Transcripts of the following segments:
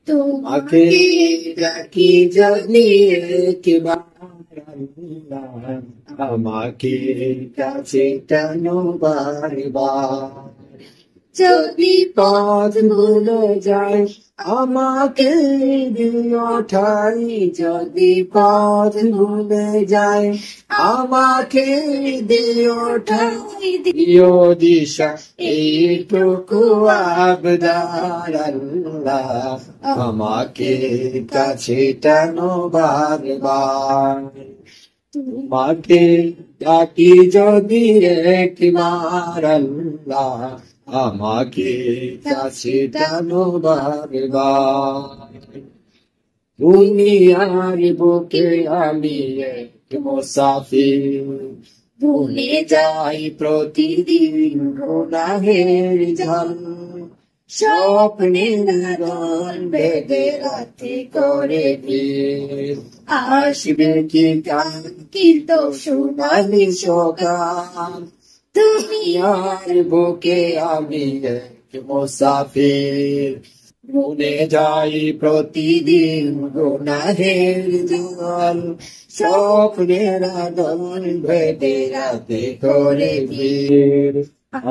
তোমাকে ডাকি যদি একবার আল্লাহ, আমাকে কাছে টানো বারবার। যদি পথ ভুলে যায় আমাকে দিও ঠাই, যদি পথ ভুলে যায় আমাকে দিও ঠাই, দিও দিশা এইটুকু আবদার আল্লাহ, আমাকে কাছে টানো বারবার। তোমাকে ডাকি যদি একবার আল্লাহ, আমাকে কাছে টানো বারবার। দুনিয়ার বুকে আমি এক মুসাফির, ভুলে যাই প্রতিদিন গুনাহের ঝাল। স্বপ্নের দল বেঁধে রাতে করে ভিড়, আসবে কি কাঙ্ক্ষিত সোনালি সকাল। দুনিয়ার বুকে আমি এক মুসাফির, ভুলে যাই প্রতিদিন গুনাহের জল। স্বপ্নের দল বেঁধে রাতে করে ভিড়,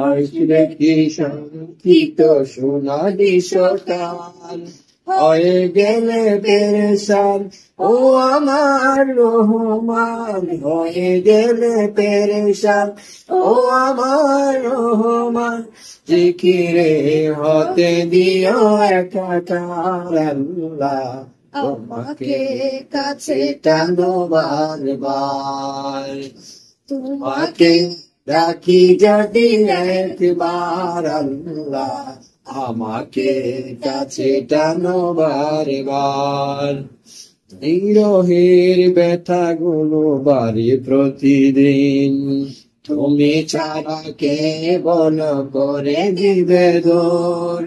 আসবে কি কাঙ্ক্ষিত সোনালি সকাল। হয়ে গেলে পেরেশান ও আমার রহমান, হয়ে গেলে পেরেশান ও আমার রহমান। জিকিরে হতে দিও একাকার আল্লাহ, আমাকে কাছে টানো বারবার। তোমাকে ডাকি যদি একবার আল্লাহ, আমাকে কাছে টানো বারবার। নিরহের ব্যথা গুলো বাড়ি প্রতিদিন, তুমি ছাড়া কে বল করে দিবে দূর।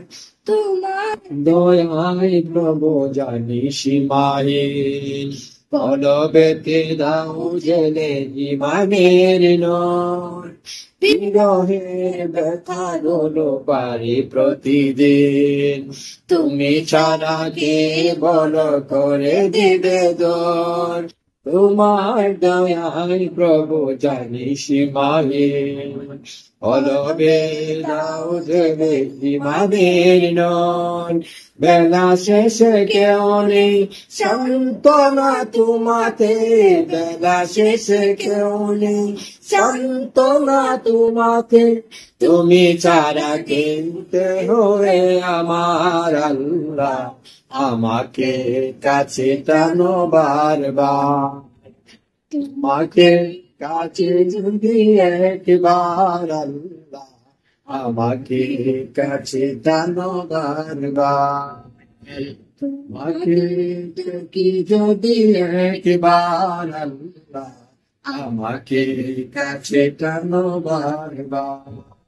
তোমার দয়ায় প্রভু জানি সীমাহীন, বলবেতে দাও জেলে ইমানের নূর। বিরহের ব্যথা গুলো বাড়ি প্রতিদিন, তুমি ছাড়া কে বল করে দিবে দূর। তোমার দয়ায় প্রভু জানি সীমাহীন, বলবে দাও জেলে ইমানের নূর। বেলা শেষে কেউ নেই সান্ত্বনা তোমাতে, বেলা শেষে কেউ নেই সান্ত্বনা তোমাতে। তুমি ছাড়া কিনতে হবে আমার আল্লাহ, আমাকে কাছে টানো বারবার। তোমাকে কাছে যদি একবার আল্লাহ, আমাকে কাছে টানো বারবার। তোমাকে কি যদি একবার আল্লাহ, আমাকে কাছে টানো বারবার।